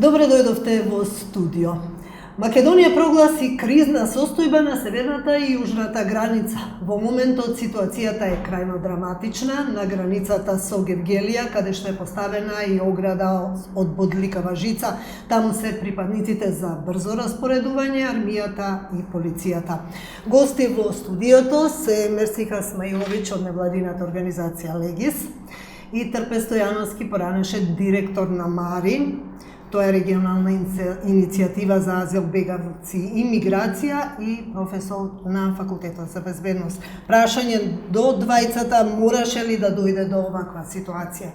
Добре дојдовте во студио. Македонија прогласи кризна состојба на северната и јужната граница. Во моментот ситуацијата е крајно драматична на границата со Гевгелија, каде што е поставена и ограда од бодликава жица. Таму се припадниците за брзо распоредување, армијата и полицијата. Гости во студиото се Мерсиха Смаиловиќ од невладината организација Легис и Трпе Стојановски, поранеше директор на МАРИ. Тоа е регионална иницијатива за азил, бегавци и миграција и професор на Факултетот за безбедност. Прашање до двајцата, мораше ли да дојде до оваква ситуација?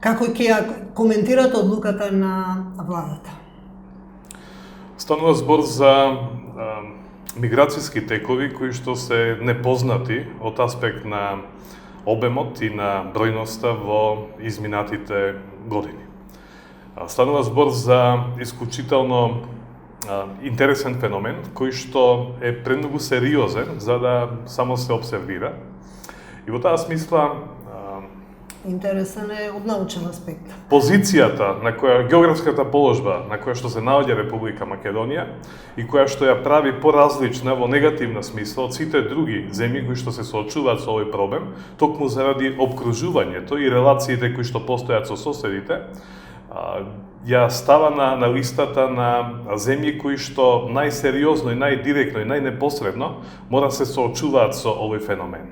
Како ќе ја коментирате одлуката на владата? Станува збор за миграцијски текови кои што се непознати од аспект на обемот и на бројноста во изминатите години. Станува збор за исклучително интересен феномен, кој што е премногу сериозен за да само се обсервира. И во таа смисла интересен е од научен аспект. Позицијата на која географската положба на која што се наоѓа Република Македонија и која што ја прави поразлична во негативна смисла од сите други земји кои што се соочуваат со овој проблем, токму заради обкружувањето и релациите кои што постојат со соседите, ја става на листата на земји кои што најсериозно и најдиректно и најнепосредно мора се соочуваат со овој феномен.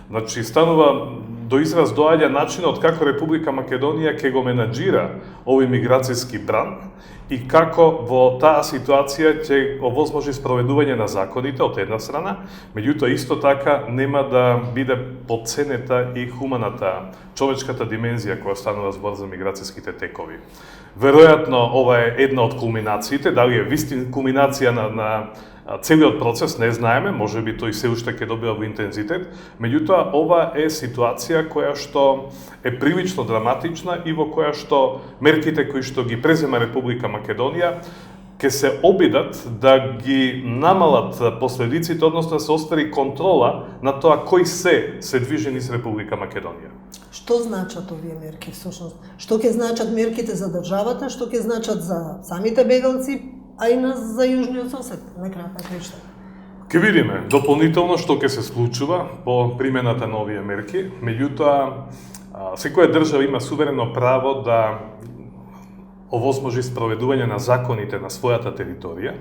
Значи, станува до израз доаѓа начинот како Република Македонија ќе го менаџира овој миграцијски бран и како во таа ситуација ќе овозможи спроведување на законите од една страна, меѓутоа исто така нема да биде потценета и хуманата човечката димензија која станува збор за миграцијските текови. Веројатно ова е една од кулминациите, дали е вистина кулминација на целиот процес не знаеме, можеби тој се уште ќе добива во интензитет, меѓутоа ова е ситуација која што е прилично драматична и во која што мерките кои што ги презема Република Македонија ќе се обидат да ги намалат последиците, односно да се оствари контрола на тоа кој се движи низ Република Македонија. Што значат овие мерки всушност? Што ќе значат мерките за државата, што ќе значат за самите бегалци, а и за јужниот сосед, на крајот на крајшта? Ке видиме дополнително што ќе се случува по примената на овие мерки, меѓутоа секоја држава има суверено право да овозможи спроведување на законите на својата територија.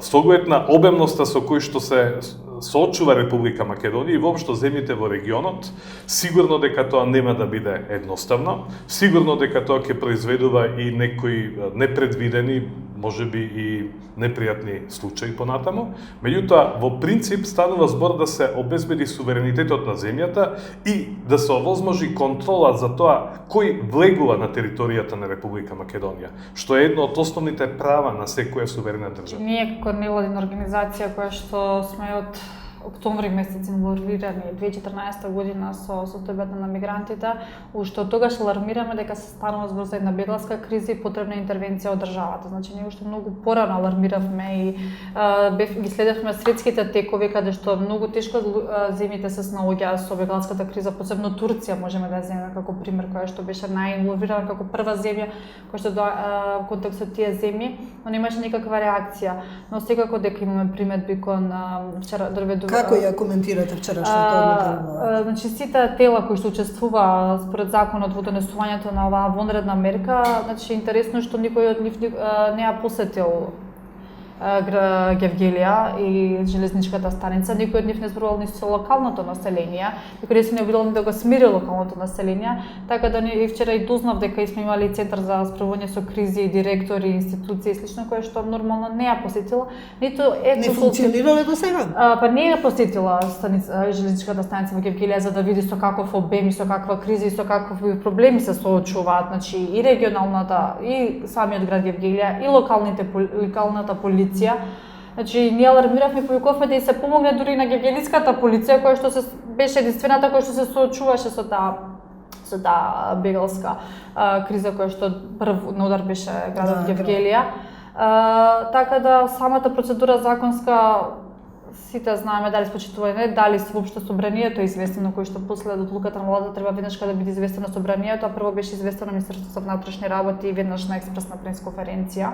Со оглед на обемноста со кој што се соочува Република Македонија и воопшто земјите во регионот, сигурно дека тоа нема да биде едноставно, сигурно дека тоа ќе произведува и некои непредвидени, можеби и непријатни случаи понатаму, меѓутоа во принцип станува збор да се обезбеди суверенитетот на земјата и да се овозможи контрола за тоа кој влегува на територијата на Република Македонија, што е едно од основните права на секоја суверена држава. Ние како невладина организација која што сме од октомври месец инволвирани 2014 година со состојбата на мигрантите, уште од тогаш алармираме дека се станува збор за една бегалска криза и потребна интервенција од државата. Значи ние уште многу порано алармиравме и ги следевме светските текови каде што многу тешко земјите се снаоѓаат со бегалската криза, посебно Турција можеме да земеме како пример, која што беше најинволвирана како прва земја која што во контекстот тие земји, но немаше никаква реакција. Но секако дека имаме приметби кон вчера доведува. Како ја коментирате вчерашната одлука? Значи сите тела кои што учествува според законот во донесувањето на оваа вонредна мерка, значи интересно што никој од нив не ја посетил Гевгелија и железничката станица, никој од нив не зборувал ни со локалното население, никој не се не обидел да го смири локалното население, така да и вчера и дознав дека сме имали центар за справување со кризи, директори, институции и слично, која што нормално не ја посетила, ниту не функционирале до сега. Па не ја посетила железничката станица во Гевгелија за да види со каков обем и со каква криза и со какви проблеми се соочуваат, значи и регионалната и самиот град Гевгелија и локалната полиција. Значи, ние алармиравме, повикувавме да и се помогне дури на гевгелиската полиција, која што беше единствената која што се соочуваше со таа бегалска криза која што прв на удар беше градот Гевгелија. Така да самата процедура законска сите знаеме дали спочитување, дали воопшто собранието е известено, кој што после одлуката на владата треба веднаш да биде известено собранието, а прво беше известено Министерството за внатрешни работи и веднаш на експресна пресконференција.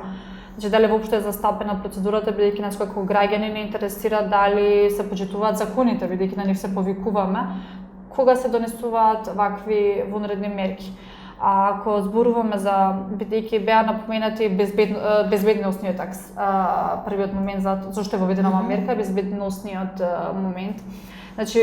Значи дали воопшто е застапена процедурата, бидејќи нас како граѓани не интересира дали се почитуваат законите, бидејќи на нив се повикуваме, кога се донесуваат вакви вонредни мерки. А ако зборуваме за, бидејќи беа напоменати безбедносниот првиот момент зашто е воведена оваа мерка, безбедносниот момент. Значи,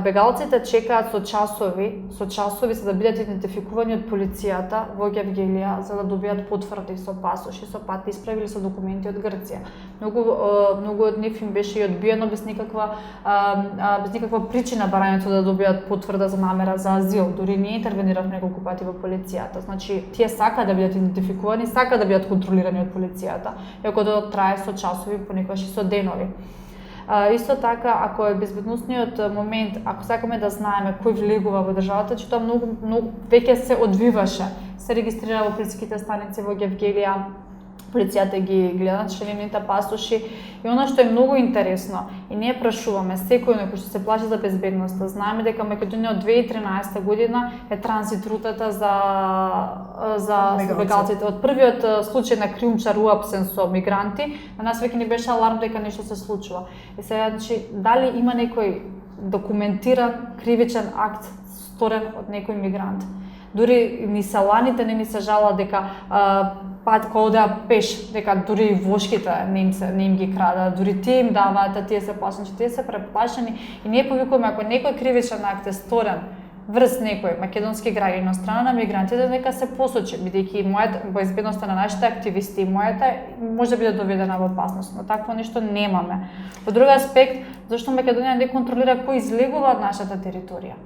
бегалците чекаат со часови за да бидат идентификувани од полицијата во Гевгелија за да добијат потврди со пасоши, со патни исправи или со документи од Грција. Многу од нив им беше и одбиено без никаква причина барањето да добијат потврда за намера за азил. Дури не интервенирав неколку пати во полицијата. Значи, тие сакаат да бидат идентификувани, сакаат да бидат контролирани од полицијата, иако тоа трае со часови, понекогаш и со денови. Исто така, ако е безбедносниот момент, ако сакаме да знаеме кој влегува во државата, че тоа многу веќе се одвиваше. Се регистрира во полициските станици во Гевгелија, полицијата ги гледа члените пасоши и она што е многу интересно и ние прашуваме секој кој што се плаши за безбедноста, знаеме дека Македонија од 2013 година е транзит рутата за бегалците. Од првиот случај на криумчар уапсен со мигранти, на нас веќе ни беше аларм дека нешто се случува. И сега, значи, дали има некој документиран кривичен акт сторен од некој мигрант? Дури ни селаните не ни се жала дека пат кога одеа пеш, дека дури и вошките не им ги крада, дури тие им даваат, а тие се плашени, тие се преплашени и ние повикуваме ако некој кривичен акт е сторен врз некој македонски граѓанин од страна на мигрантите, нека се посочи, бидејќи безбедноста на нашите активисти и мојата може да биде доведена во опасност, но такво нешто немаме. Во друг аспект, зашто Македонија не контролира кој излегува од нашата територија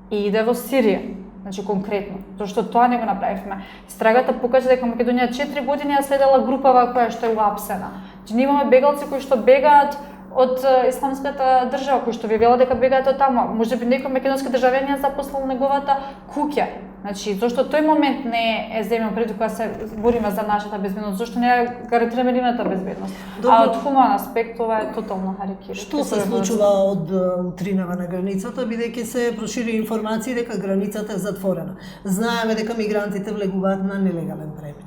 и иде во Сирија. Значи конкретно, зашто тоа не го направивме. Истрагата покажа дека Македонија 4 години ја следела групава која што е уапсена. Значи ние имаме бегалци кои што бегаат од исламската држава, кои што ви вела дека бегаат од таму. Можеби некој македонски државјанин ја запослал неговата куќа. Значи зашто тој момент не е земен пред кога се бориме за нашата безбедност, зашто не ја гарантираме нивната безбедност. Добро. А од хуман аспект ова е тотално харикир. Што се случува од утринава на границата, бидејќи се прошири информации дека границата е затворена. Знаеме дека мигрантите влегуваат на нелегален премин.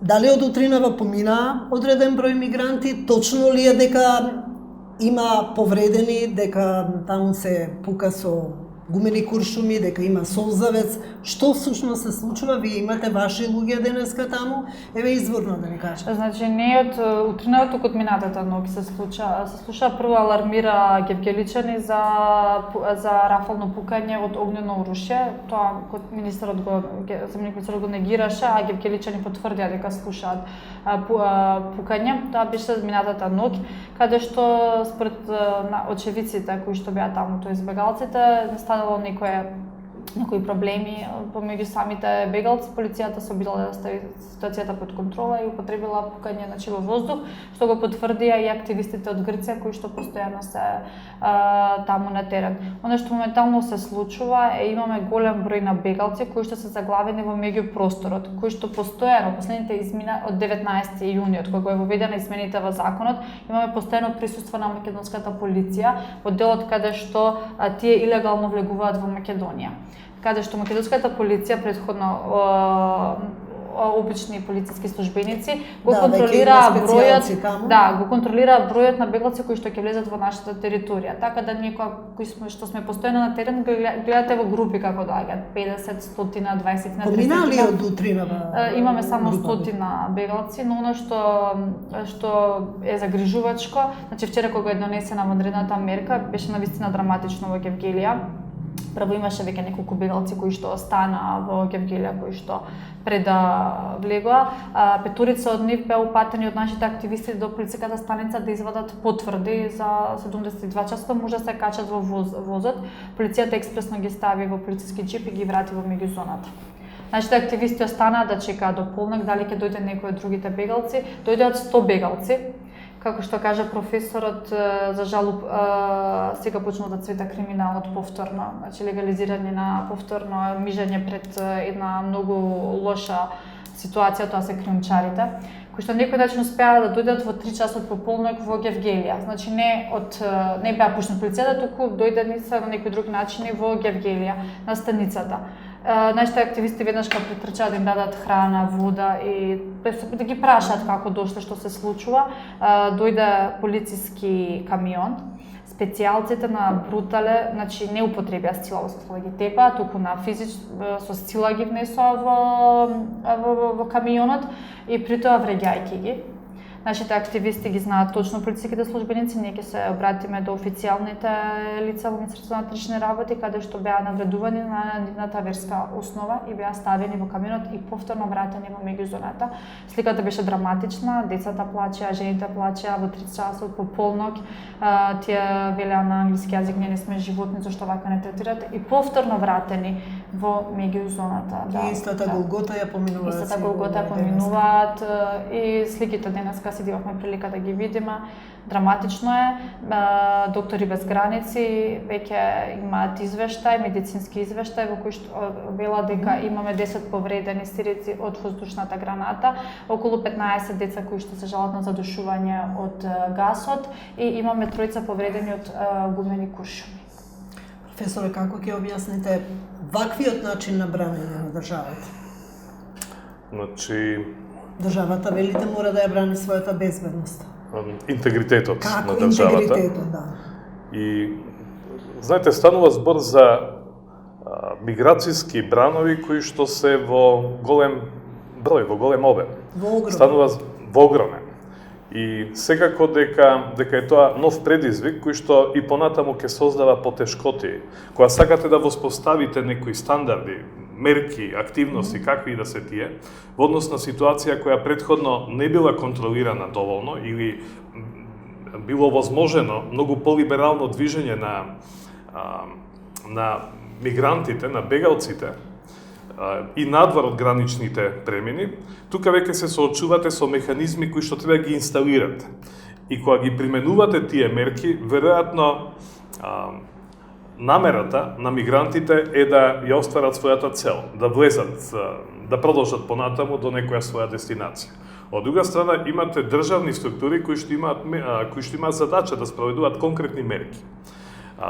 Дали од утринава помина одреден број мигранти? Точно ли е дека има повредени, дека таму се пука со гумени куршуми, дека има солзавец? Што всушност се случува? Вие имате ваши луѓе денеска таму? Еве изворно да ни кажете. Значи не од утринава, туку од минатата ноќ се случа прво алармира гевгеличани за рафално пукање од огнено оружје. Тоа министерот го негираше, а гевгеличани потврдија дека слушаат пукање. Тоа беше минатата ноќ, каде што според очевиците кои што беа таму, тоест бегалците, станало некои проблеми помеѓу самите бегалци. Полицијата се обидела да стави ситуацијата под контрола и употребила пукање во воздух, што го потврдија и активистите од Грција кои што постојано се таму на терен. Оно што моментално се случува е имаме голем број на бегалци кои што се заглавени во меѓупросторот, кои што постојано последните измена од 19 јуни, од кога е воведена измените во законот, имаме постојано присуство на македонската полиција во делот каде што тие илегално влегуваат во Македонија. Каде што македонската полиција претходно обични полициски службеници го контролира бројот на беглаци кои што ќе влезат во нашата територија. Така да ние кои што сме постојано на терен гледате во групи како доаѓаат 50, 100, 20, 30. Поминали од утринава? Имаме само 100 беглаци, но оно што е загрижувачко, значи вчера кога е донесена вонредната мерка, беше навистина драматично во Гевгелија. Прво имаше веќе неколку бегалци кои што остана во Гевгелија, кои што пред да влегоа. Петорица од нив беа упатени од нашите активисти до полициската станица да извадат потврди за 72 часа, може да се качат во возот. Полицијата експресно ги стави во полициски джип и ги врати во меѓузоната. Нашите активисти останаа да чекаат до полнок дали ќе дојде некој од другите бегалци. Дојдеат 100 бегалци. Како што кажа професорот, за жал сега почнува да цвета криминалот повторно, значи легализирање на повторно мижење пред една многу лоша ситуација, тоа се криумчарите, кои што некој начин успеа да дојдат во 3 часот по полнок во Гевгелија. Значи не беа пуштени полицијата, туку дојдени се на некој друг начин и во Гевгелија на станицата. Нашите активисти веднаш кога притрчаа да им дадат храна, вода и да ги прашаат како дошле, што се случува, дојде полициски камион. Специјалците на Брутале, значи не употребија сила да ги тепа, туку на со сила ги внесоа во камионот и притоа вреѓајќи ги. Нашите активисти ги знаат точно полициските службеници, ние ќе се обратиме до официјалните лица во Министерството на внатрешни работи, каде што беа навредувани на нивната верска основа и беа ставени во камионот и повторно вратени во меѓузоната. Сликата беше драматична, децата плачеа, жените плачеа во 3 часот по полнок. Тие велеа на англиски јазик, ние не сме животни, зашто вака не третирате, и повторно вратени во меѓузоната. И истата Голгота ја поминуваат. Истата Голгота ја поминуваат и сликите денеска си имавме прилика да ги видиме. Драматично е. Доктори без граници веќе имаат извештај, медицински извештај во кој што вела дека имаме 10 повредени сирици од воздушната граната, околу 15 деца кои што се жалат на задушување од гасот и имаме 3 повредени од гумени куршуми. Професоре, како ќе објасните ваквиот начин на бранење на државата? Значи, државата велите мора да ја брани својата безбедност. Интегритетот Како на државата. интегритетот, да. И знаете, станува збор за миграцијски бранови кои што се во голем број, во голем обем. Во огромен. Станува во огромен. И секако дека е тоа нов предизвик кој што и понатаму ќе создава потешкоти. Кога сакате да воспоставите некои стандарди, мерки, активности, какви и да се тие, во однос на ситуација која претходно не била контролирана доволно или било возможено многу полиберално движење на мигрантите, на бегалците и надвор од граничните премини, тука веќе се соочувате со механизми кои што треба да ги инсталирате. И кога ги применувате тие мерки, веројатно намерата на мигрантите е да ја остварат својата цел, да влезат, да продолжат понатаму до некоја своја дестинација. Од друга страна, имате државни структури кои што имаат задача да спроведуваат конкретни мерки.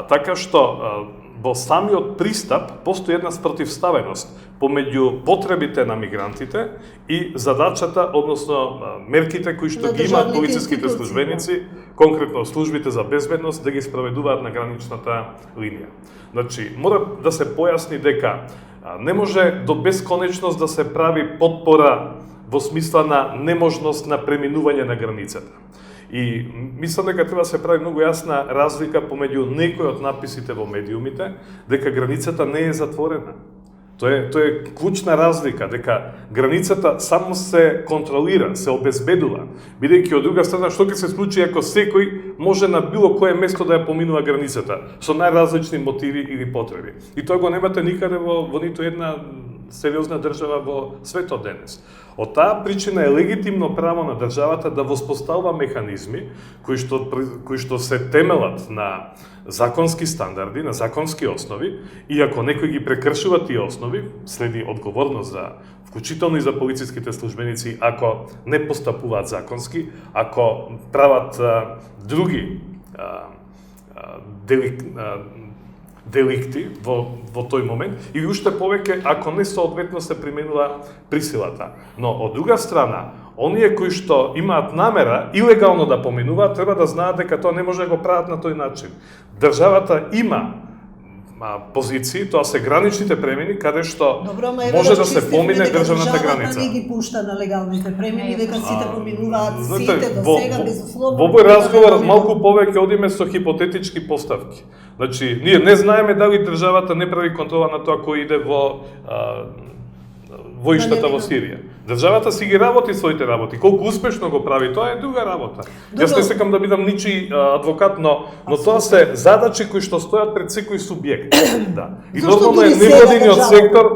Така што во самиот пристап постои една спротивставеност помеѓу потребите на мигрантите и задачата, односно мерките кои што ги имаат полициските службеници, конкретно службите за безбедност, да ги спроведуваат на граничната линија. Значи, мора да се појасни дека не може до бесконечност да се прави потпора во смисла на неможност на преминување на границата. И мислам дека треба да се прави многу јасна разлика помеѓу некои од написите во медиумите, дека границата не е затворена. Тоа е клучна разлика, дека границата само се контролира, се обезбедува, бидејќи од друга страна што ќе се случи ако секој може на било кое место да ја поминува границата со најразлични мотиви или потреби. И тоа го немате никаде во ниту една сериозна држава во светот денес. Од таа причина е легитимно право на државата да воспоставува механизми кои што се темелат на законски стандарди, на законски основи, и ако некој ги прекршува тие основи, следи одговорност вклучително и за полициските службеници ако не постапуваат законски, ако прават други деликти во тој момент, или уште повеќе ако не соодветно се применува присилата. Но од друга страна, оние кои што имаат намера илегално да поминуваат, треба да знаат дека тоа не може да го прават на тој начин. Државата има позиции, тоа се граничните премини, каде што може да се помине државната граница. Државата не ги пушта на легалните премини, дека сите поминуваат, сите до сега безусловно. Во овој разговор малку повеќе одиме со хипотетички поставки. Значи, ние не знаеме дали државата не прави контрола на тоа кој иде во војштата во Сирија. Државата си ги работи своите работи. Колку успешно го прави, тоа е друга работа. Јас не сакам да бидам ничи адвокат, но тоа се задачи кои што стојат пред секој субјект. Да. И нормално е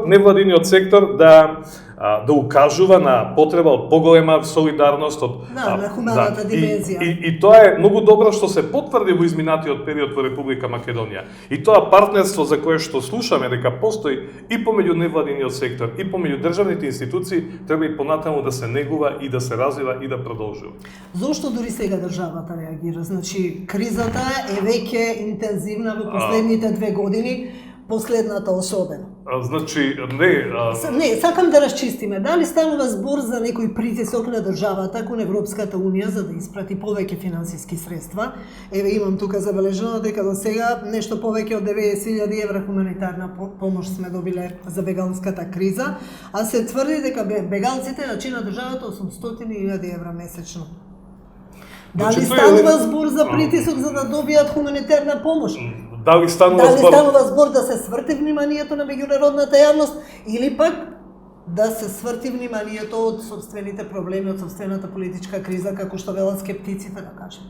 невладиниот сектор да да укажува на потреба од поголема солидарност, на хуманата димензија. И тоа е многу добро што се потврди во изминатиот период во Република Македонија. И тоа партнерство за кое што слушаме дека постои и помеѓу невладиниот сектор и помеѓу државните институции треба и понатаму да се негува и да се развива и да продолжува. Зошто дури сега државата реагира? Значи, кризата е веќе интензивна во последните 2 години, последната особено. Значи, Не, сакам да расчистиме. Дали станува збор за некој притисок на државата кон Европската Унија за да испрати повеќе финансиски средства? Еве имам тука забележано дека до сега нешто повеќе од 90.000 евра хуманитарна помош сме добиле за бегалската криза, а се тврди дека бегалците ја чина државата 800.000 евра месечно. Дали станува збор за притисок за да добијат хуманитарна помош? Дали станува збор да се сврти вниманието на меѓународната јавност или пак да се сврти вниманието од собствените проблеми, од собствената политичка криза, како што велат скептиците, да кажем?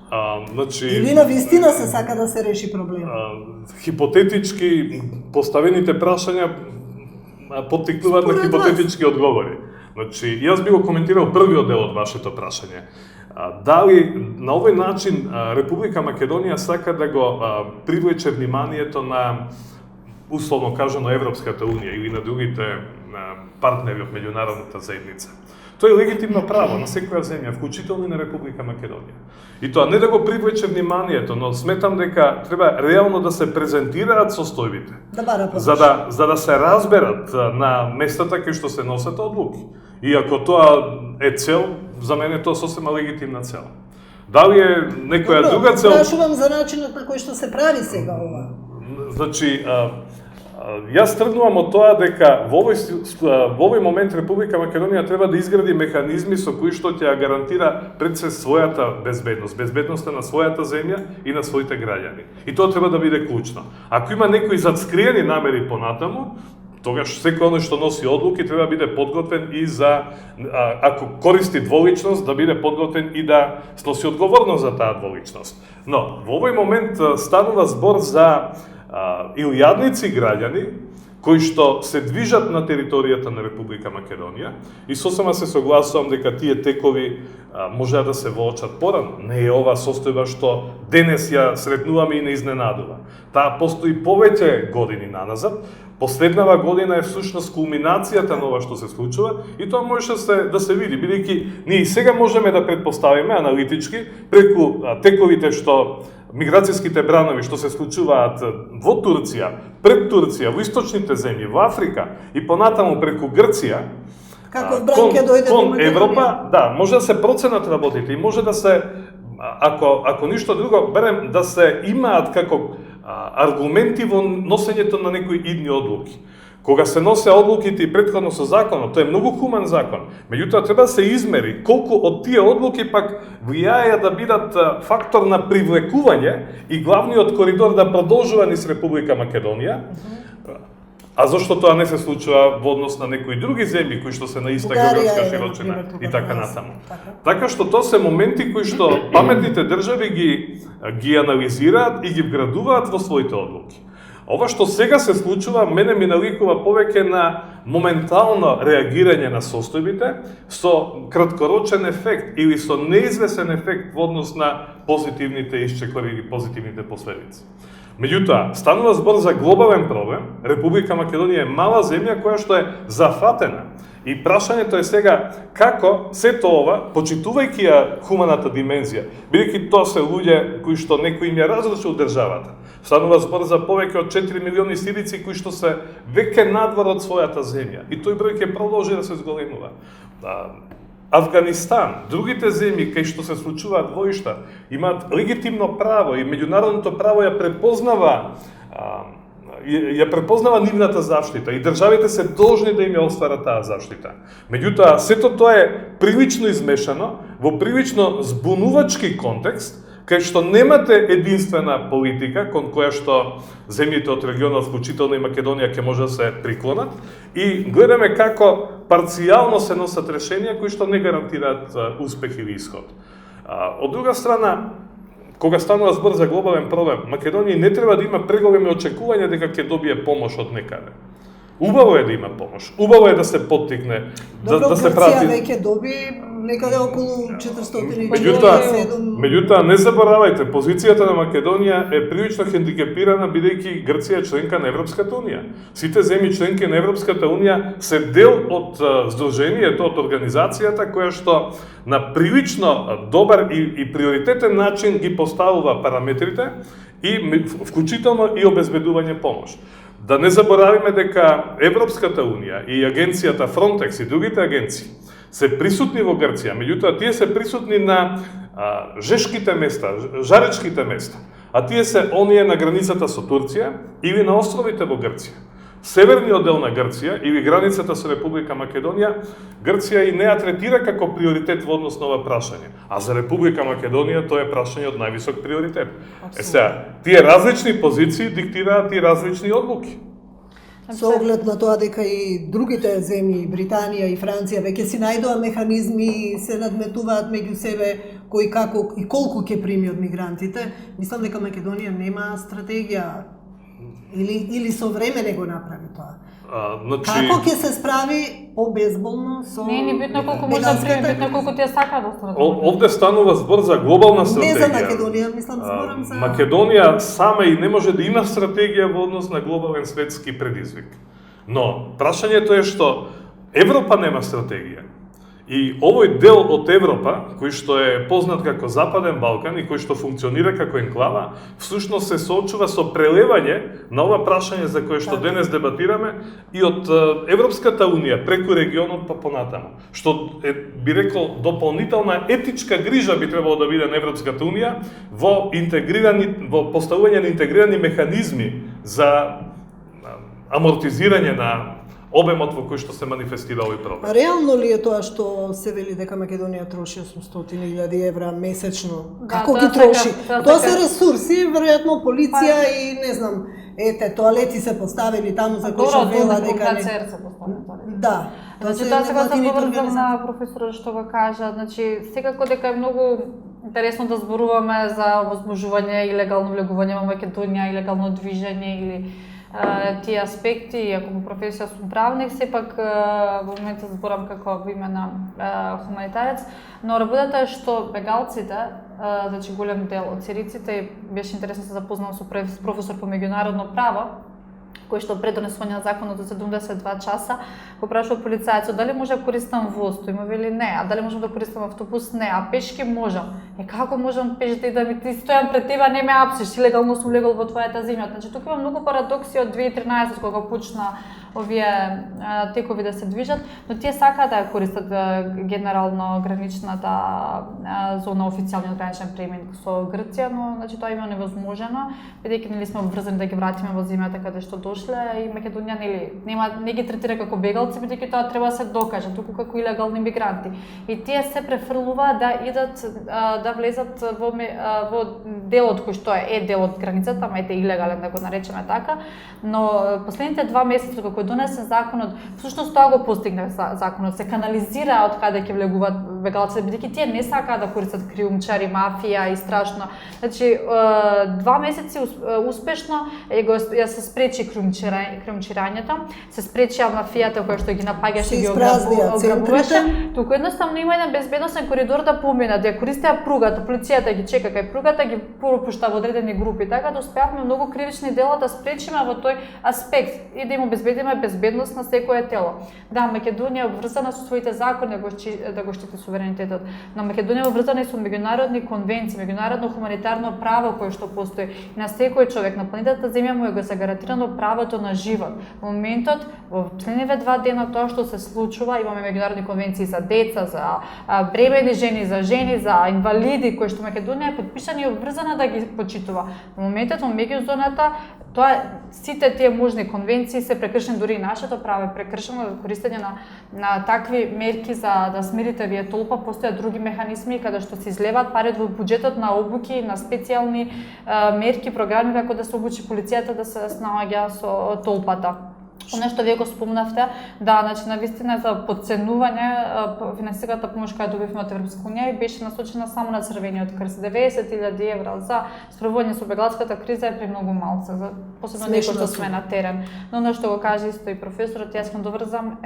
Значи, или на вистина се сака да се реши проблемот? Хипотетички поставените прашања поттикнуваат на хипотетички одговори. Значи, јас би го коментирал првиот дел од вашето прашање. Дали на овој начин Република Македонија сака да го привлече вниманието на, условно кажано, Европската Унија или на другите партнери од меѓународната заедница? Тоа е легитимно право на секоја земја, вклучително и на Република Македонија. И тоа не да го привлече вниманието, но сметам дека треба реално да се презентираат состојбите. За да се разберат на местата кај што се носат одлуки. И ако тоа е цел, за мене тоа сосема легитимна цел. Дали е некоја друга цел? Прашувам за начинот на кој што се прави сега ова. Значи, јас тргнувам од тоа дека во овој момент Република Македонија треба да изгради механизми со кои што ќе ја гарантира пред се својата безбедност, безбедноста на својата земја и на своите граѓани. И тоа треба да биде клучно. Ако има некои зацкриени намери понатаму, тогаш секој оној што носи одлуки треба да биде подготвен и за, ако користи дволичност, да биде подготвен и да сноси одговорност за таа дволичност. Но во овој момент станува збор за илјадници граѓани кои што се движат на територијата на Република Македонија и сосема се согласувам дека тие текови можеа да се воочат порано. Не е ова состојба што денес ја сретнуваме и не изненадува. Таа постои повеќе години наназад. Последнава година е всушност кулминацијата на ова што се случува и тоа може да се види, бидејќи ние и сега можеме да претпоставиме аналитички преку тековите што миграцијските бранови што се случуваат во Турција, пред Турција, во источните земји, во Африка и понатаму преку Грција, кон Европа, да, може да се проценат работите и може да се, ако ништо друго, берем да се имаат како аргументи во носењето на некои идни одлуки. Кога се носе одлуките и претходно со законот, тоа е многу хуман закон. Меѓутоа треба да се измери колку од тие одлуки пак влијаја да бидат фактор на привлекување и главниот коридор да продолжува низ Република Македонија. А зошто тоа не се случува во однос на некои други земји кои што се на иста географска широчина и така натаму. Така што тоа се моменти кои што паметните држави ги анализираат и ги вградуваат во своите одлуки. Ова што сега се случува, мене ми наликува повеќе на моментално реагирање на состојбите со краткорочен ефект или со неизвесен ефект во однос на позитивните исчекори или позитивните последици. Меѓутоа, станува збор за глобален проблем. Република Македонија е мала земја која што е зафатена. И прашањето е сега како сето ова, почитувајќи ја хуманата димензија, бидејќи тоа се луѓе кои што некој им ја разрушил државата. Станува збор за повеќе од 4 милиони сирици кои што се веќе надвор од својата земја. И тој број ќе продолжи да се зголемува. Афганистан, другите земји кај што се случуваат воишта, имаат легитимно право и меѓународното право ја препознава нивната заштита и државите се должни да им ја остварат таа заштита. Меѓутоа, сето тоа е прилично измешано во прилично збунувачки контекст, кај што немате единствена политика кон која што земјите од регионот, вклучително и Македонија, ќе може да се приклонат и гледаме како парцијално се носат решенија кои што не гарантираат успех или исход. Од друга страна, кога станува збор за глобален проблем, Македонија не треба да има преголеми очекувања дека ќе добие помош од некаде. Убаво е да има помош, убаво е да се поттикне, да се Грција прати. веќе доби некаде околу 400 Меѓутоа, не заборавајте, позицијата на Македонија е прилично хендикепирана бидејќи Грција е членка на Европската унија. Сите земји членки на Европската унија се дел од здруженијето, од организацијата која што на прилично добар и приоритетен начин ги поставува параметрите и вклучително и обезбедување помош. Да не заборавиме дека Европската унија и агенцијата Frontex и другите агенции се присутни во Грција, меѓутоа тие се присутни на жешките места, жаречките места, а тие се оние на границата со Турција или на островите во Грција. Северниот дел на Грција или границата со Република Македонија, Грција и не ја третира како приоритет во однос на ова прашање, а за Република Македонија тоа е прашање од највисок приоритет. Сега, тие различни позиции диктираат и различни одлуки. Со оглед на тоа дека и другите земји, Британија и Франција, веќе си најдоа механизми, се надметуваат меѓу себе кој како и колку ќе прими од мигрантите, мислам дека Македонија нема стратегија или со време не го направи тоа. Како ќе се справи побезболно со Не е ни битно колку може да прими, битно колку тие сакаат да останат. Овде станува збор за глобална стратегија. Не за Македонија, мислам, зборам за Македонија сама и не може да има стратегија во однос на глобален светски предизвик. Но прашањето е што Европа нема стратегија. И овој дел од Европа, кој што е познат како Западен Балкан и кој што функционира како енклава, всушност се соочува со прелевање на ова прашање за кое што денес дебатираме и од Европската унија преку регионот па понатаму. Што е, би рекол, дополнителна етичка грижа би требало да биде на Европската унија во поставување на интегрирани механизми за амортизирање на обемот во кој што се манифестира овој проблем. Реално ли е тоа што се вели дека Македонија троши 800.000 евра месечно? Како ги троши? Тоа се ресурси, веројатно полиција и не знам, тоалети се поставени таму за кои што вела дека не. КЦР се поставени тоалети. Да. Значи тоа сега се поврзам на професорот што го кажа, значи секако дека е многу интересно да зборуваме за возможување илегално влегување во Македонија, илегално движење или тие аспекти, ако по професија сум правник, сепак во моментот зборам како во име на хуманитарец, но работата е што бегалците, значи голем дел од сириците, беше интересно се запознам со професор по меѓународно право, кој што пред донесување на законот за 72 часа, го прашува полицајецот дали може да користам воз, тој му вели не, а дали можам да користам автобус, не, а пешки можам. Како можам пеш да ми ти стојам пред тебе, не ме апсиш, илегално сум легол во твојата земја. Значи тука има многу парадокси од 2013 кога почна овие текови да се движат, но тие сакаат да ја користат генерално граничната зона, официјалниот граничен премин со Грција, но значи тоа има невозможено, бидејќи нели сме обврзани да ги вратиме во земјата каде што дошле и Македонија не ги третира како бегалци, бидејќи тоа треба да се докаже, туку како илегални мигранти. И тие се префрлуваат да идат да влезат во делот кој што е дел од границата, ама ете илегален да го наречеме така, но последните 2 месеца кога донесен законот, всушност тоа го постигна законот, се канализира од каде ќе влегуваат бегалци, бидејќи тие не сакаат да користат криумчари, мафија и страшно. Значи 2 месеци успешно ја се спречи криумчирањето, се спречи мафијата која што ги напаѓаше и ги ограбуваше. Туку едноставно има еден безбедносен коридор да поминат, ја користеа пругата, полицијата ги чека кај пругата, ги пропушта во одредени групи, така да успеавме многу кривични дела да спречиме во тој аспект и да им обезбедиме безбедност на секое тело. Да, Македонија е обврзана со своите закони да го штити суверенитетот, но Македонија е обврзана и со меѓународни конвенции, меѓународно хуманитарно право кое што постои. И на секој човек на планетата Земја му е го се гарантирано правото на живот. Во моментот, во последниве 2 дена тоа што се случува, имаме меѓународни конвенции за деца, за бремени жени, за инвалиди, кои што Македонија е потпишана и обврзана да ги почитува. Во моментот во меѓузоната сите тие можни конвенции се прекршени, дури и нашето право е прекршено за користење на такви мерки за да смирите вие толпа. Постојат други механизми каде што се излеваат пари во буџетот на обуки, на специјални мерки, програми како да се обучи полицијата да се снаоѓа со толпата. Оно што вие го спомнавте, да, значи навистина за подценување финансиската помош која добивме од Европска унија беше насочена само на Црвениот крст. 90.000 евра за справување со бегалската криза е премногу малце, за посебно ние што сме на терен. Но оно што го кажа исто и професорот, јас ќе доврзам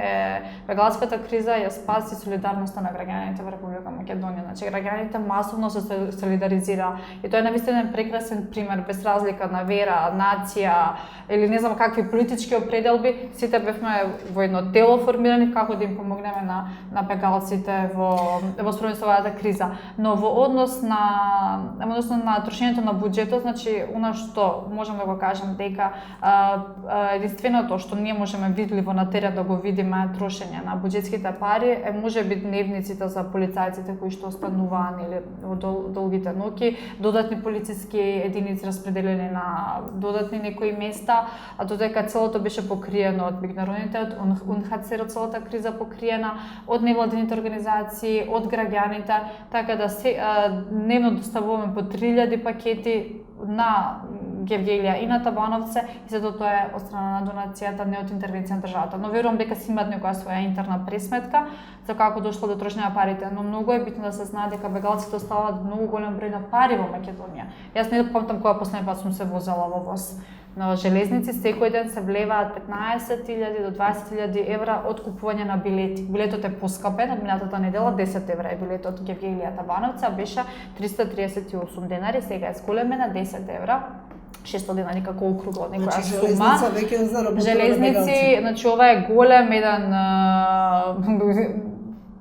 бегалската криза ја спаси солидарноста на граѓаните во Република Македонија. Значи граѓаните масовно се солидаризираа и тоа е навистина прекрасен пример, без разлика на вера, нација или не знам какви политички определби. Сите бевме во едно тело формирани како да им помогнеме на бегалците во справување со оваа криза. Но во однос на трошењето на буџетот, значи она што можеме да го кажем дека единственото што ние можеме видливо на терен да го видиме трошење на буџетските пари е можеби дневниците за полицајците кои што остануваат или во долгите ноќи, додатни полициски единици распределени на додатни некои места, а додека целото беше покриено од меѓународните, од УНХЦР, целата криза покриена, од невладините организации, од граѓаните, така да дневно доставуваме по 3000 пакети на Гевгелија и на Табановце и сето тоа е од страна на донацијата, не од интервенција на државата. Но верувам дека си имаат некоја своја интерна пресметка за како дошло до трошење на парите, но многу е битно да се знае дека бегалците оставаат многу голем број на пари во Македонија. Јас не памтам кога последен пат сум се возела во воз. На железници секој ден се влеваат 15.000 до 20.000 евра од купување на билети. Билетот е поскапен, од минатата недела 10 евра е билетот од Гевгелија Табановца, беше 338 денари, сега е сколемена 10 евра. 600 денари како округло некоја сума. Железници, значи ова е голем еден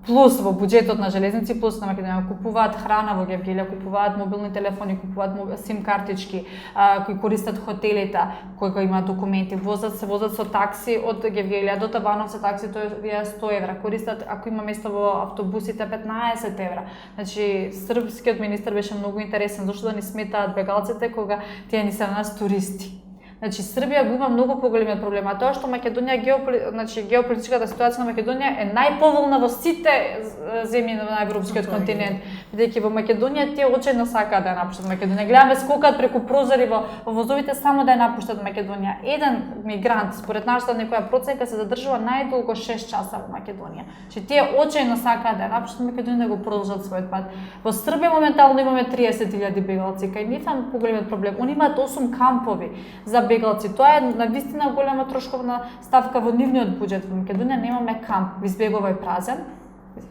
плюс во буџетот на железници, плюс на Македонија, купуваат храна во Гевгелија, купуваат мобилни телефони, купуваат сим картички, кои користат хотелите, кои имаат документи, се возат со такси од Гевгелија до Табановце, такси тоа е 100 евра, користат, ако има место во автобусите, 15 евра. Значи, српскиот министер беше многу интересен, зашто да ни сметаат бегалците кога тие ни се на нас туристи. Значи Србија го има многу поголемиот проблем, а тоа што Македонија геополитичката ситуација на Македонија е најповолна во сите земји на европскиот континент, бидејќи во Македонија тие очајно сакаат да ја напуштат Македонија. Гледаме скокаат преку прозори во возовите само да ја напуштат Македонија. Еден мигрант според нашата некоја проценка се задржува најдолго 6 часа во Македонија. Значи тие очајно сакаат да ја напуштат Македонија да го продолжат својот пат. Во Србија моментално имаме 30.000 бегалци, кај нив е поголемиот проблем. Они имаат 8 кампови за бегалци. Тоа е навистина голема трошковна ставка во нивниот буџет. Во Македонија немаме камп, Избегова е празен.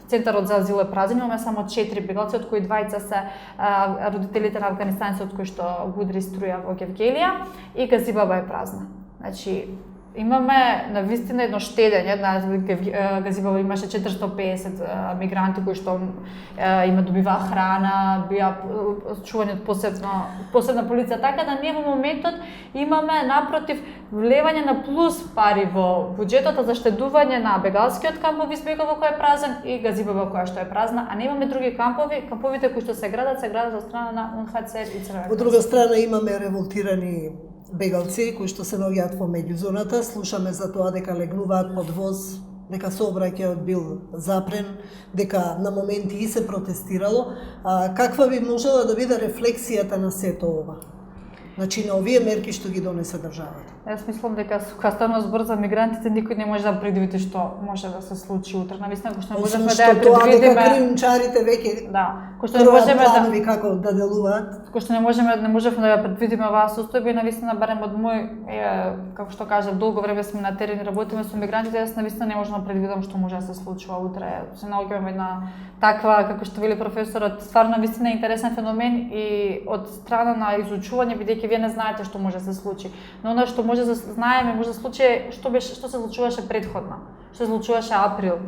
Центарот за азил е празен, имаме само 4 бегалци, од кои двајца се родителите на афганистанци од кои што го удри струја во Гевгелија, и Газибаба е празна. Значи имаме навистина едно штедење, Газибаба имаше 450 мигранти кои што добиваа храна, бија чувани од посебна полиција, така да ние во моментот имаме напротив влевање на плюс пари во буџетот, за штедување на бегалскиот камп во Избегова кој е празен и Газибаба која што е празна, а немаме други кампови, камповите кои што се градат од страна на УНХЦР и Црвениот крст. Од друга страна имаме револтирани бегалци кои што се наоѓаат во меѓузоната, слушаме за тоа дека легнуваат под воз, дека сообраќајот бил запрен, дека на моменти и се протестирало. Каква би можела да биде рефлексијата на сето ова? Значи на овие мерки што ги донесе државата? Јас мислам дека кога станува збор за мигрантите, никој не може да предвиди што може да се случи утре. Навистина, кој што не можеме да ја предвидиме. Дека криумчарите веќе кој што не можеме планови како да делуваат. Кој што не можевме да ја предвидиме оваа состојба, навистина барем од мој како што кажав, долго време сме на терен и работиме со мигрантите, јас навистина не можам да предвидам што може да се случува утре. Се наоѓаме една таква, како што вели професорот, стварно навистина интересен феномен и од страна на изучување, бидејќи вие не знаете што може да се случи. Но она што може да знаеме, може да случи што се случуваше претходно. Што се случуваше април,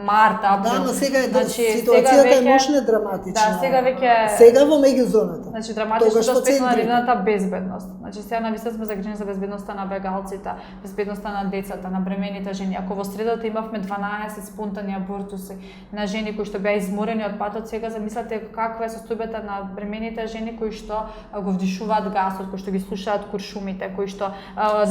март, април. Да, но сега ситуацијата е мощно драматична. Да, сега веќе сега во меѓузоната. Значи драматично аспект на нивната безбедност. Значи сега навистина сме загрижени за безбедноста на бегалците, безбедноста на децата, на бремените жени. Ако во средата имавме 12 спонтани абортуси на жени кои што беа изморени од патот, сега замислете каква е состојбата на бремените жени кои што го вдишуваат гасот, кои што ги слушаат куршумите, кои што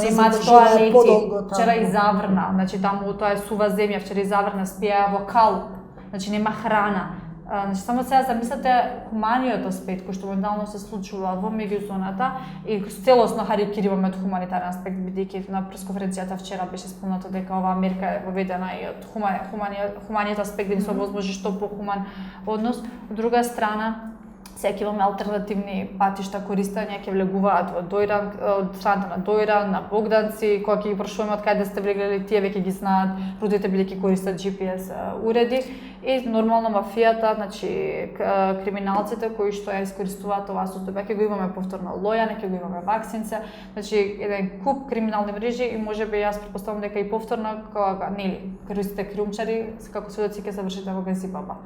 немаат тоалети. Вчера изаврна, значи таму тоа е сува земја, вчера изаврна, спиеа во кал. Значи нема храна. Значи, само сега замислете хуманиот аспект кој што моментално се случува во меѓузоната и целосно карикириваме од хуманитарен аспект, бидејќи на пресконференцијата вчера беше спомнато дека оваа мерка е воведена и од хуманиот аспект да ни се овозможи што похуман однос. Од друга страна, сега имаме алтернативни патишта користење, ќе влегуваат во Дојран, од страната на Дојран, на Богданци, кога ќе ги прашуваме од каде сте влегли, тие веќе ги знаат, родите бидејќи користат GPS уреди. И нормално мафијата, значи криминалците кои што ја искористуваат оваа состојба, ќе го имаме повторно Лојане, ќе го имаме Ваксинце, значи еден куп криминални мрежи и можеби јас претпоставам дека и повторно кога нели користите криумчари, како сведоци ќе завршите во Газибаба.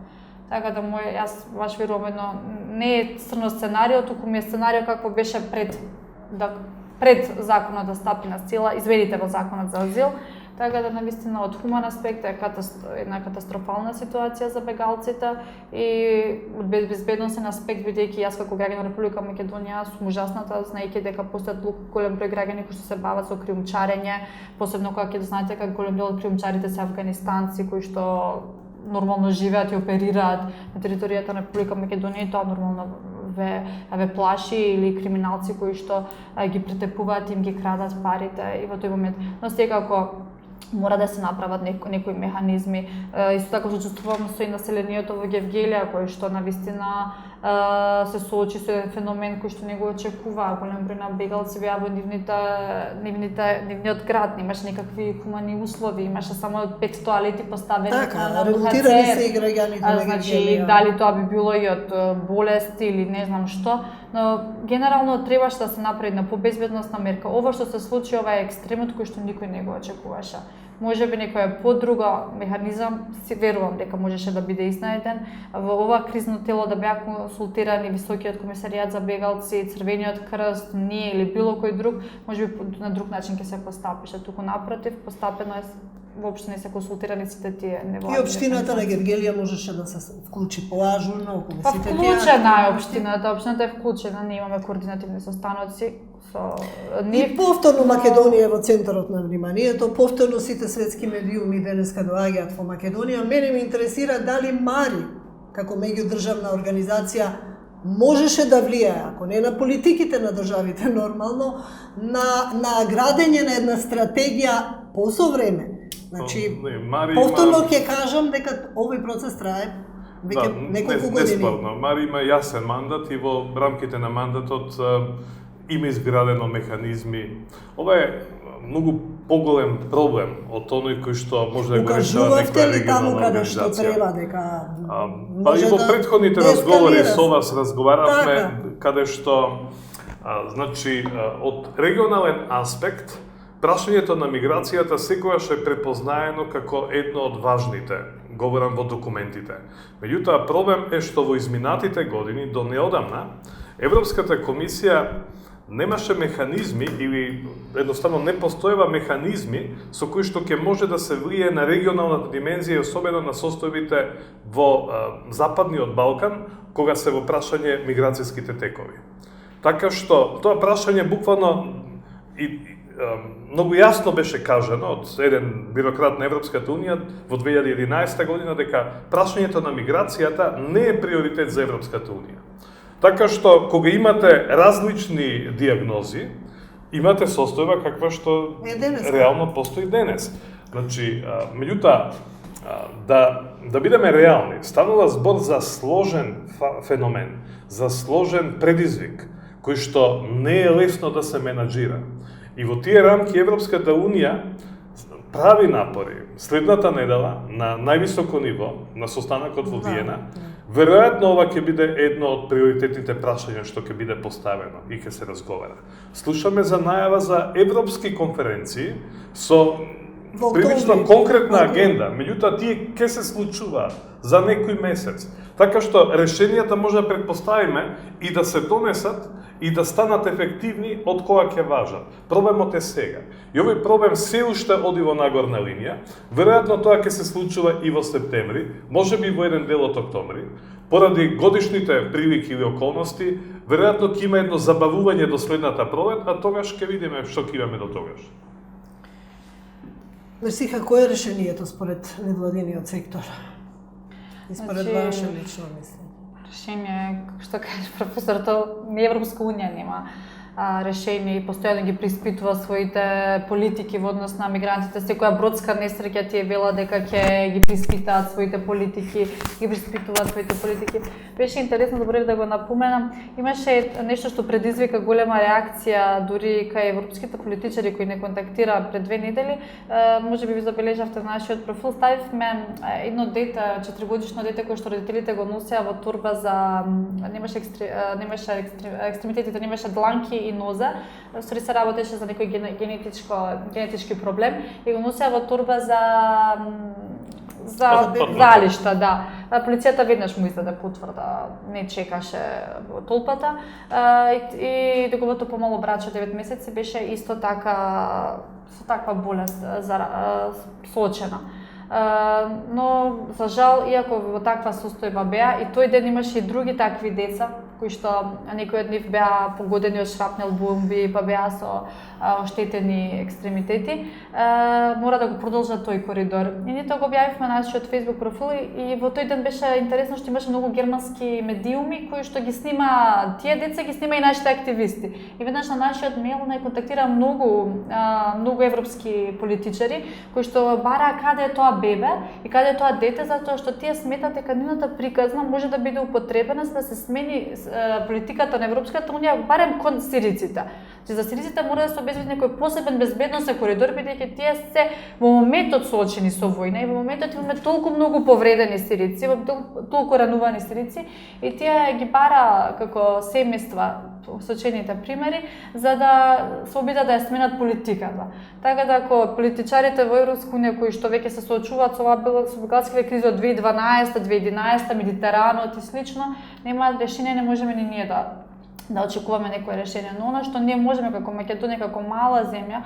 Така да јас баш верувам едно не е црно сценарио, туку ми е сценарио како беше пред законот да стапи на сила, изведите во законот за азил. Така да навистина од хуман аспект е една катастрофална ситуација за бегалците и од безбедносен аспект, бидејќи јас како граѓанин на Република Македонија сум ужасната, знаејќи дека постојат голем број граѓани кои што се бават со криумчарење, посебно кога ќе знаете како голем дел од криумчарите се афганистанци кои што нормално живеат и оперираат на територијата на Република Македонија и тоа нормално ве плаши или криминалци кои што ги претепуваат и им ги крадат парите и во тој момент. Но секако мора да се направат некои механизми. Исто така што чувствувам со и населението во Гевгелија кој што навистина се соочи со еден феномен кој што не го очекува. Голем број на бегалци беа во нивниот град, немаше никакви хумани услови, имаше само 5 тоалети поставени на ремонтирани се и граѓаните на Гевгелија. Значи, дали тоа би било и од болести или не знам што, но генерално требаше да се направи на побезбедносна мерка. Ова што се случи, ова е екстремот кој што никој не го очекуваше. Може би некоја подруга механизам, си верувам дека можеше да биде изнајден. Во ова кризно тело да беа консултирани Високиот комисаријат за бегалци, Црвениот крст, ние или било кој друг, може би на друг начин ќе се постапише. Туку напротив, постапено е воопшто не се консултирани сите тие невладини. И општината на Гевгелија можеше да се вклучи поажурно околу сите тие. Вклучена е општината е вклучена, ние имаме координативни состаноци со И повторно Македонија е во центарот на вниманието, повторно сите светски медиуми денеска доаѓаат во Македонија. Мене ме интересира дали МАРИ, како меѓудржавна организација, можеше да влијае, ако не на политиките на државите нормално, на градење на една стратегија посо време. Значи, повторно ќе кажам дека овој процес трае веќе неколку години. Неспорно, МАРИ има јасен мандат и во рамките на мандатот има изградено механизми. Ова е многу поголем проблем од тоној кој што може да го решава некоја регионална организација. Што треба дека па и во претходните разговори со вас разговаравме каде што значи од регионален аспект прашањето на миграцијата секогаш е препознаено како едно од важните, говорам во документите. Меѓутоа проблем е што во изминатите години до неодамна Европската комисија немаше механизми или едноставно не постоева механизми со кои што ќе може да се влие на регионалната димензија, особено на состојбите во Западниот Балкан, кога се во прашање миграцијските текови. Така што тоа прашање буквално многу јасно беше кажано од еден бирократ на Европската Унија во 2011 година дека прашањето на миграцијата не е приоритет за Европската Унија. Така што, кога имате различни диагнози, имате состојба каква што реално постои денес. Значи, меѓутоа, да бидеме реални, станува збор за сложен феномен, за сложен предизвик, кој што не е лесно да се менаџира. И во тие рамки Европската Унија прави напори. Следната недела, на највисоко ниво, на состанокот во Виена, веројатно ова ќе биде едно од приоритетните прашања што ќе биде поставено и ќе се разговара. Слушаме за најава за европски конференции со прилично конкретна агенда, меѓутоа тие ќе се случуваат за некој месец. Така што решенијата може да претпоставиме и да се донесат и да станат ефективни од кога ќе важат. Проблемот е сега. И овој проблем се уште оди во нагорна линија. Веројатно тоа ќе се случува и во септември, можеби во еден дел од октомври. Поради годишните прилики или околности, веројатно ќе има едно забавување до следната пролет, а тогаш ќе видиме што ќе имаме до тогаш. Мерси, како е решението според невладиниот сектор? И според ваше лично мислење? Решение, што кажеш професорот, ни Европска унија нема решение и постојано ги приспитува своите политики во однос на мигрантите. Секоја бродска несреќа ти е вела дека ќе ги приспитаат своите политики, ги приспитуваат своите политики. Беше интересно, заборев да го напоменам. Имаше нешто што предизвика голема реакција дури кај европските политичари кои не контактира пред 2 недели. Може би ви забележавте на нашиот профил, ставивме едно дете, 4-годишно дете кое што родителите го носеа во турба за немаше екстремитетите, немаше дланки и ноза, стори се работеше за некој генетички проблем и го носеа во турба за залишта, да. Полицијата веднаш му издаде потврда, не чекаше толпата и неговото помало братче 9 месеци беше исто така со таква болест соочена. Но за жал, иако во таква состојба беа, и тој ден имаше и други такви деца, кои што некои од нив беа погодени од шрапнел бомби, па беа со оштетени екстремитети, мора да го продолжат тој коридор. И ние тоа го објавивме на нашиот Facebook профил и во тој ден беше интересно што имаше многу германски медиуми кои што ги снима тие деца, ги снима и нашите активисти. И веднаш на нашиот мејл не контактира многу европски политичари кои што бараа каде е тоа бебе и каде е тоа дете, затоа што тие сметат дека нивната приказна може да биде употребена за да се смени политиката на Европската унија барем кон сириците. Че за сириците мора да се обезбеди некој посебен безбедносен коридор, бидејќи тие се во моментот соочени со војна и во моментот имаме толку многу повредени сирици, толку ранувани сирици и тие ги бара како семејства сочените примери за да се обидат да ја сменат политиката. Така да ако политичарите во Европска унија кои што веќе се соочуваат со бегалските кризи од 2012, 2011, Медитеранот и слично, немаат решение, не можеме ни ние да очекуваме некое решение. Но она што ние можеме како Македонија, како мала земја,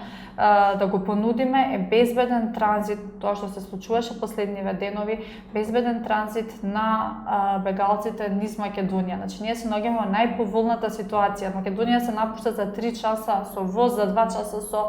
да го понудиме е безбеден транзит, тоа што се случуваше последниве денови, безбеден транзит на бегалците низ Македонија. Значи, ние се наоѓаме во најповолната ситуација. Македонија се напушта за 3 часа со воз, за 2 часа со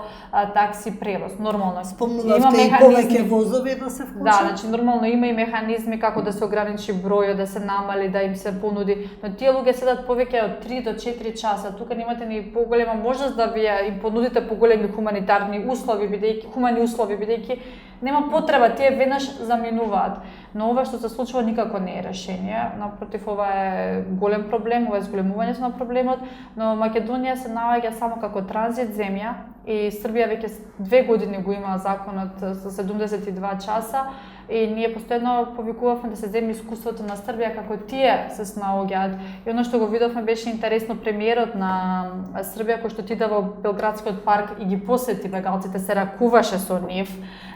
такси превоз. Нормално. Спомнувавте и повеќе возови да се вклучат? Да, значи нормално има и механизми како да се ограничи бројот, да се намали, да им се понуди, но тие луѓе седат повеќе од 3 до 4 часа. Тука немате ни поголема можност да ви им понудите поголеми хумани услови, бидејќи нема потреба, тие веднаш заминуваат. Но ова што се случува никако не е решение. Напротив, ова е голем проблем, ова е зголемувањето на проблемот, но Македонија се наоѓа само како транзит земја и Србија веќе 2 години го има законот за 72 часа и ние постојано повикувавме да се земе искуството на Србија како тие се снаоѓаат. И оно што го видовме беше интересно, премиерот на Србија кој што отиде во Белградскиот парк и ги посети бегалците, се ракуваше со нив,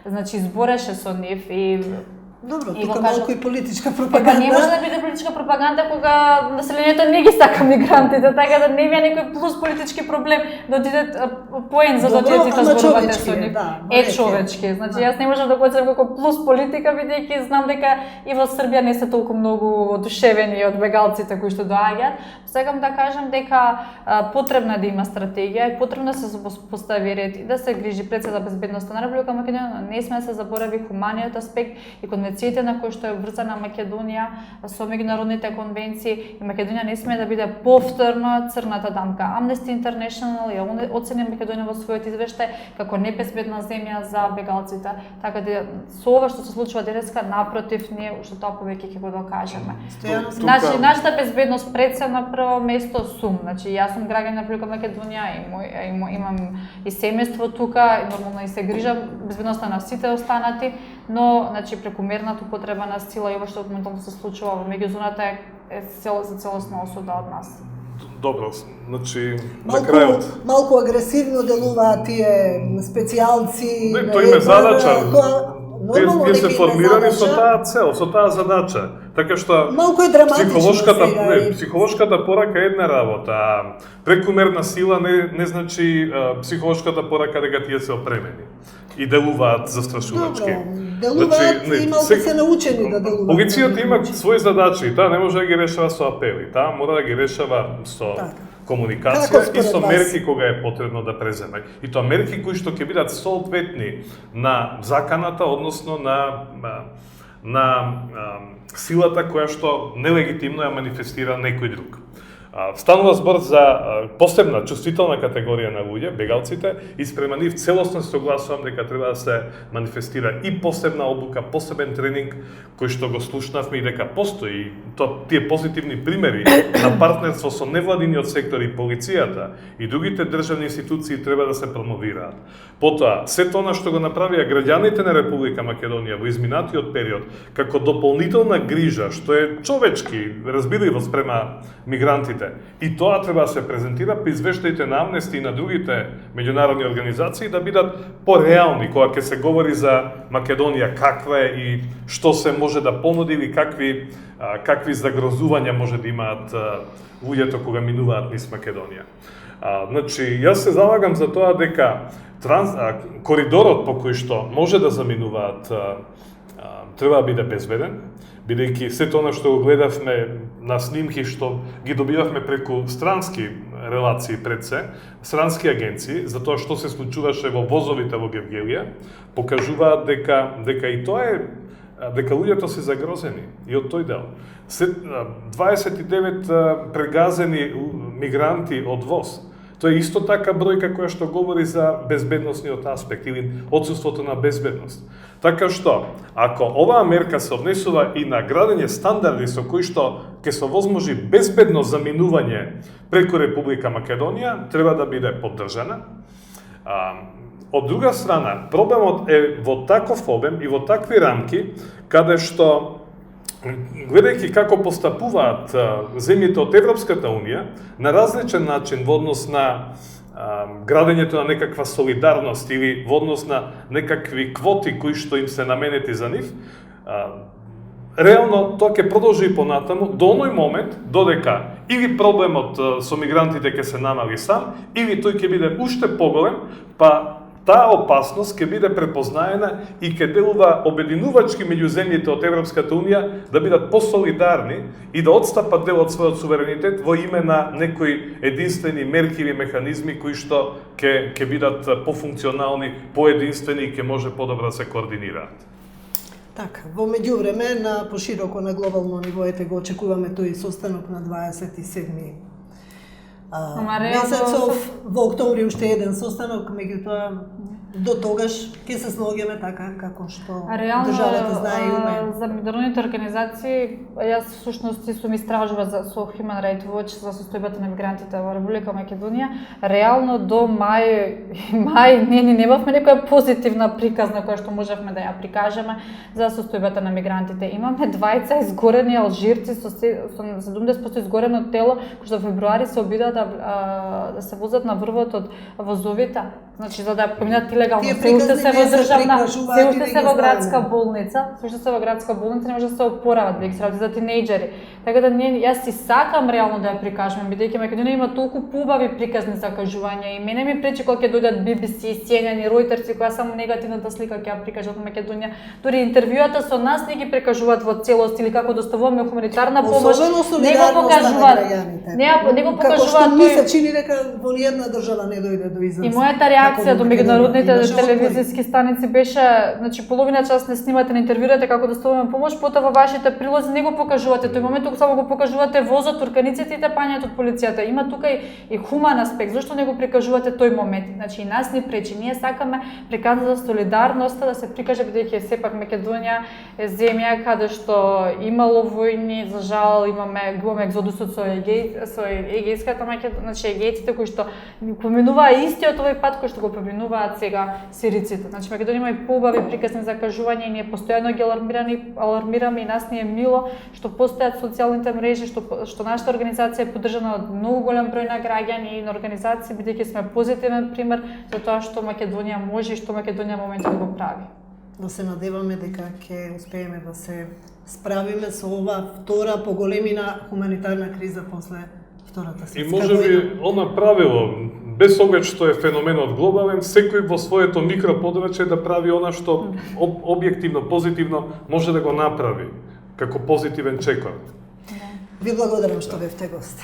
значи збореше со нив и Добро, тука малку и политичка пропаганда. Не може да биде политичка пропаганда кога населението не ги сака мигрантите, така да не има некој плюс политички проблем да отидат поен за да отидат да зборувате со нив. Човечки. Значи јас не можам да го оценам како плюс политика, бидејќи знам дека и во Србија не се толку многу одушевени од бегалците кои што доаѓаат. Сакам да кажам дека потребна да има стратегија и потребно да се постави ред и да се грижи пред се за безбедноста на Република Македонија, но не сме да се заборави хуманиот аспект и конвенциите на кои што е врзана Македонија со меѓународните конвенции и Македонија не сме да биде повторно црната дамка. Amnesty International ја оцени Македонија во својот извештај како небезбедна земја за бегалците. Така да со ова што се случува денеска, напротив, ние уште тоа повеќе ќе го докажеме. Значи, нашата безбедност пред се на прво место сум. Значи, јас сум граѓанин на Република Македонија и имам и семејство тука, и нормално и се грижам безбедноста на сите останати, но значи прекумерната употреба на сила и ова што моментално се случува во меѓузоната е за целосна осуда од нас. Добро, значи на крајот малку агресивно делуваат тие специјалци. Тоа им е задача. Тие се формирани со таа цел, со таа задача. Така што малку е драматично психолошката порака е една работа, а прекумерна сила не значи психолошката порака дека тие се опремени и делуваат застрашувачки. Делуваат и малку се научени да делуваат. Полицијата има своји задачи, таа не може да ги решава со апели, таа мора да ги решава со комуникација и со мерки кога е потребно да преземе. И тоа мерки кои што ќе бидат соодветни на заканата, односно на на силата која што нелегитимно ја манифестира некој друг. Станува збор за посебна чувствителна категорија на луѓе, бегалците, и спрема нив целосно се согласувам дека треба да се манифестира и посебна обука, посебен тренинг кој што го слушнавме и дека постои тие позитивни примери на партнерство со невладиниот сектор и полицијата и другите државни институции треба да се промовираат. Потоа, сето она што го направија граѓаните на Република Македонија во изминатиот период како дополнителна грижа, што е човечки, разбирливо спрема мигрантите, и тоа треба да се презентира при извештаите на Амнести и на другите меѓународни организации да бидат пореални кога ќе се говори за Македонија каква е и што се може да понуди или какви загрозувања може да имаат луѓето кога минуваат низ Македонија. Значи, јас се залагам за тоа дека коридорот по кој што може да заминуваат треба да биде безбеден, бидејќи сето она што го гледавме на снимки што ги добивавме преку странски релации пред се, странски агенции, за тоа што се случуваше во возовите во Гевгелија, покажуваат дека и тоа е дека луѓето се загрозени и од тој дел. 29 прегазени мигранти од воз. Тоа е исто така бројка која што говори за безбедносниот аспект или отсуството на безбедност. Така што, ако оваа мерка се однесува и на градење стандарди со кои што ќе се овозможи безбедно заминување преку Република Македонија, треба да биде поддржана. Од друга страна, проблемот е во таков обем и во такви рамки, каде што гледајќи како постапуваат земјите од Европската Унија на различен начин во однос на градењето на некаква солидарност или во однос на некакви квоти кои што им се наменети за нив, реално тоа ќе продолжи и понатаму до оној момент додека или проблемот со мигрантите ќе се намали сам, или тој ќе биде уште поголем, па таа опасност ќе биде препознаена и ќе делува обединувачки меѓу земјите од Европската Унија да бидат посолидарни и да отстапат дел од својот суверенитет во име на некои единствени мерки или механизми кои што ќе бидат пофункционални, поединствени и ќе може подобро да се координираат. Така, во меѓувреме на пошироко на глобално ниво го очекуваме тој состанок на 27 месецов, во октомври уште еден состанок, меѓутоа до тогаш ќе се снаоѓаме така како што државата знае и уме. За меѓународните организации, јас всушност сум истражува со Human Rights Watch за состојбата на мигрантите во Република Македонија. Реално до мај ние немавме некоја позитивна приказна која што можевме да ја прикажеме за состојбата на мигрантите. Имаме двајца изгорени алжирци со 70% изгорено тело кои што февруари се обидаа да се возат на врвот од возовите, значи за да поминат илегално. Се уште се во државна, се уште се во градска болница, не може да се опорават, бидејќи се работи за тинејџери. Така да јас си сакам реално да ја прикажам, бидејќи Македонија има толку поубави приказни закажувања и мене ми пречи кога ќе дојдат BBC, CNN и Reuters и која само негативната слика ќе ја прикажат на Македонија. Дури интервјуата со нас не ги прикажуваат во целост или како доставуваме хуманитарна помош, не го покажуваат. Не го покажуваат. Ми се чини дека во ниедна држава не дојде до израз. И мојата реакција до меѓународните телевизиски станици беше, значи половина час не снимате, не интервјуирате како доставуваме помош, потоа во вашите прилози не го покажувате тој момент, туку само го покажувате возот, турканиците и тепањето од полицијата. Има тука и хуман аспект. Зошто не го прикажувате тој момент? Значи и нас ни пречи. Ние сакаме приказна за солидарноста да се прикаже, бидејќи сепак Македонија е земја каде што имало војни, за жал имаме екзодусот со егејската Македонија, значи егејците кои што поминуваа истиот овој пат кој што го поминуваат сега сириците. Значи Македонија има и поубави приказни закажувања и ние постојано ги алармираме и нас ни е мило што постојат социјалните мрежи, што нашата организација е поддржана од многу голем број на граѓани и на организации, бидејќи сме позитивен пример за тоа што Македонија може и што Македонија моментот го прави. Да се надеваме дека ќе успееме да се справиме со ова втора по големина хуманитарна криза после Втората светска војна. И можеби она правило, без оглед што е феноменот глобален, секој во своето микроподрачје да прави она што објективно, позитивно може да го направи како позитивен чекор. Ви благодарам што бевте гост.